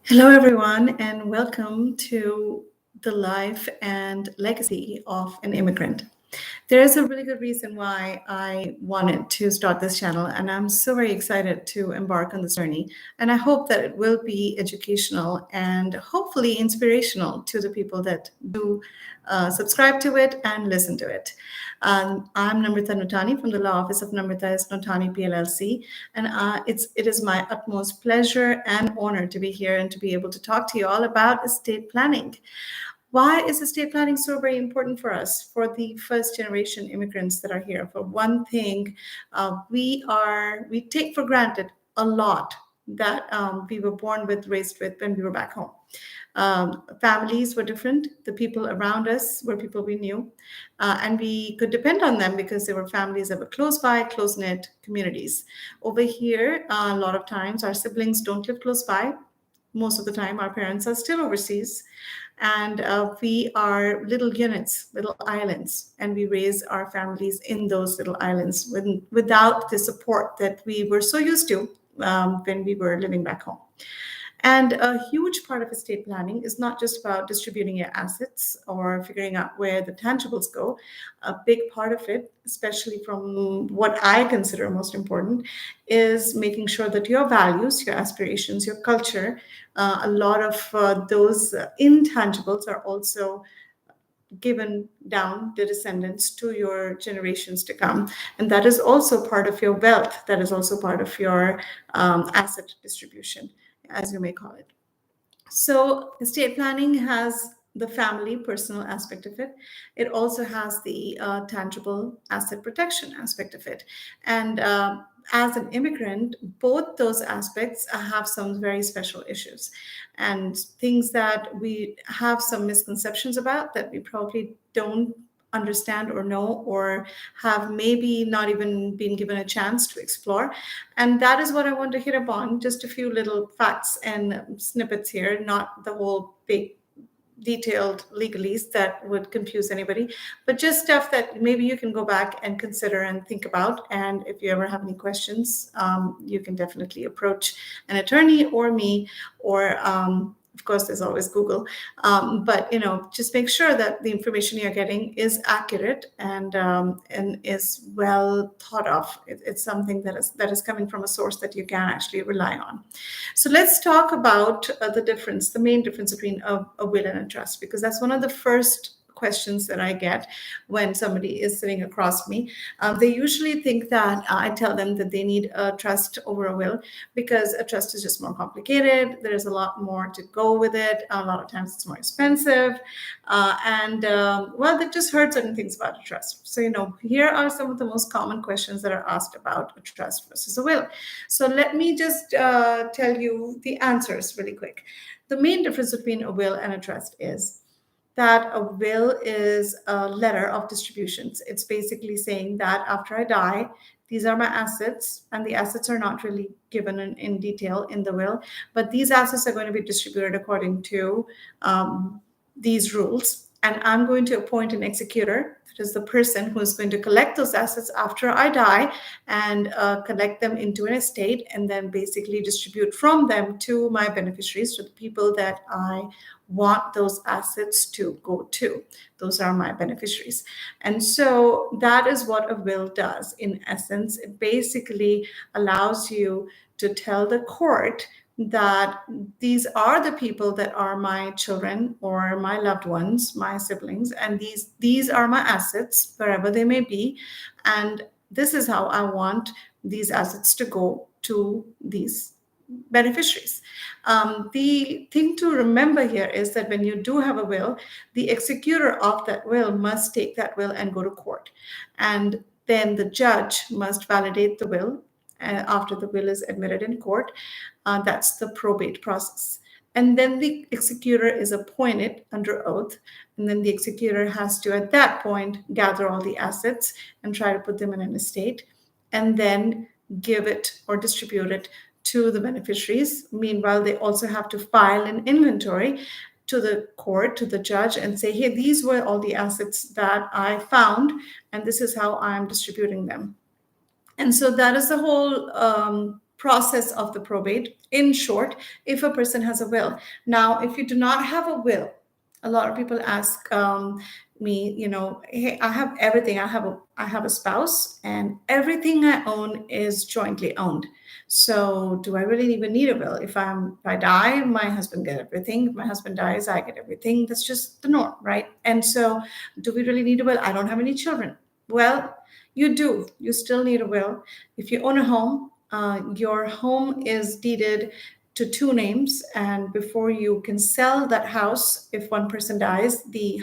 Hello, everyone, and welcome to the life and legacy of an immigrant. There is a really good reason why I wanted to start this channel, and I'm so very excited to embark on this journey. And I hope that it will be educational and hopefully inspirational to the people that do subscribe to it and listen to it. I'm Namrita Notani from the Law Office of Namrita S. Notani PLLC, and it is my utmost pleasure and honor to be here and to be able to talk to you all about estate planning. Why is estate planning so very important for us, for the first generation immigrants that are here? For one thing, we take for granted a lot that we were born with, raised with when we were back home. Families were different. The people around us were people we knew, and we could depend on them because they were families that were close by, close knit communities. Over here, a lot of times our siblings don't live close by. Most of the time, our parents are still overseas, and we are little units, little islands, and we raise our families in those little islands without the support that we were so used to when we were living back home. And a huge part of estate planning is not just about distributing your assets or figuring out where the tangibles go. A big part of it, especially from what I consider most important, is making sure that your values, your aspirations, your culture, a lot of those intangibles are also given down the descendants to your generations to come. And that is also part of your wealth. That is also part of your asset distribution, as you may call it. So estate planning has the family personal aspect of it. It also has the tangible asset protection aspect of it. And as an immigrant, both those aspects have some very special issues and things that we have some misconceptions about that we probably don't understand or know or have maybe not even been given a chance to explore. And that is what I want to hit upon, just a few little facts and snippets here, not the whole big detailed legalese that would confuse anybody, but just stuff that maybe you can go back and consider and think about. And if you ever have any questions, you can definitely approach an attorney or me, or of course, there's always Google. But just make sure that the information you're getting is accurate and is well thought of. It's something that is coming from a source that you can actually rely on. So let's talk about the main difference between a will and a trust, because that's one of the first questions that I get when somebody is sitting across me. They usually think that I tell them that they need a trust over a will because a trust is just more complicated. There's a lot more to go with it. A lot of times it's more expensive. They've just heard certain things about a trust. So, here are some of the most common questions that are asked about a trust versus a will. So let me just tell you the answers really quick. The main difference between a will and a trust is that a will is a letter of distributions. It's basically saying that after I die, these are my assets, and the assets are not really given in detail in the will, but these assets are going to be distributed according to these rules. And I'm going to appoint an executor, that is the person who is going to collect those assets after I die and collect them into an estate and then basically distribute from them to my beneficiaries, to the people that I want those assets to go to. Those are my beneficiaries. And so that is what a will does. In essence, it basically allows you to tell the court that these are the people that are my children or my loved ones, my siblings, and these are my assets wherever they may be, and this is how I want these assets to go to these beneficiaries. The thing to remember here is that when you do have a will, the executor of that will must take that will and go to court, and then the judge must validate the will after the will is admitted in court. That's the probate process. And then the executor is appointed under oath. And then the executor has to, at that point, gather all the assets and try to put them in an estate and then give it or distribute it to the beneficiaries. Meanwhile, they also have to file an inventory to the court, to the judge, and say, hey, these were all the assets that I found, and this is how I'm distributing them. And so that is the whole process of the probate. In short, if a person has a will. Now, if you do not have a will, a lot of people ask me, hey, I have everything. I have a spouse, and everything I own is jointly owned. So, do I really even need a will? If I die, my husband get everything. If my husband dies, I get everything. That's just the norm, right? And so, do we really need a will? I don't have any children. Well, you do. You still need a will. If you own a home, your home is deeded to two names, and before you can sell that house, if one person dies, the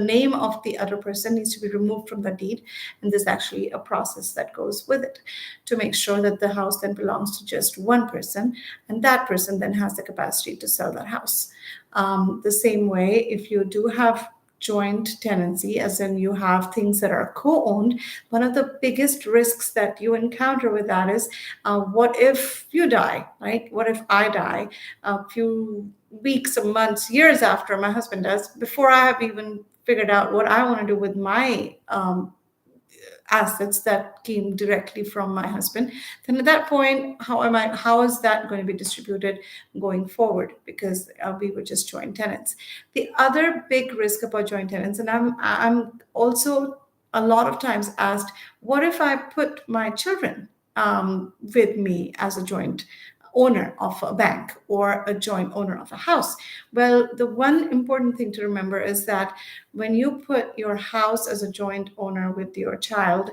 name of the other person needs to be removed from the deed, and there's actually a process that goes with it to make sure that the house then belongs to just one person, and that person then has the capacity to sell that house. The same way, if you do have joint tenancy, as in you have things that are co-owned, one of the biggest risks that you encounter with that is, what if you die, right? What if I die a few weeks or months, years after my husband does, before I have even figured out what I want to do with my assets that came directly from my husband, then at that point, how is that going to be distributed going forward? Because we were just joint tenants. The other big risk about joint tenants, and I'm also a lot of times asked, what if I put my children with me as a joint owner of a bank or a joint owner of a house? Well, the one important thing to remember is that when you put your house as a joint owner with your child,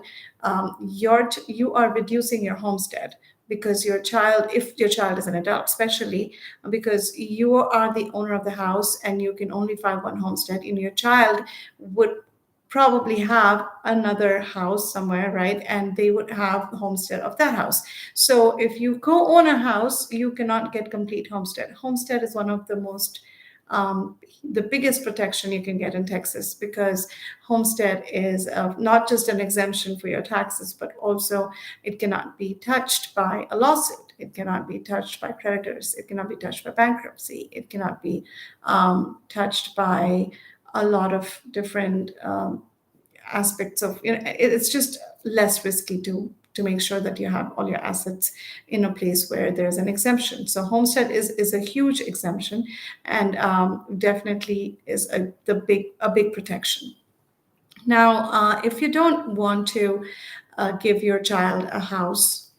you are reducing your homestead, because your child, if your child is an adult, especially because you are the owner of the house and you can only file one homestead, and your child would probably have another house somewhere, right? And they would have the homestead of that house. So if you co-own a house, you cannot get complete homestead. Homestead is one of the the biggest protection you can get in Texas, because homestead is not just an exemption for your taxes, but also it cannot be touched by a lawsuit. It cannot be touched by creditors. It cannot be touched by bankruptcy. It cannot be touched by a lot of different aspects of, it's just less risky to make sure that you have all your assets in a place where there's an exemption. So homestead is a huge exemption, and definitely is a big protection. Now, if you don't want to give your child a house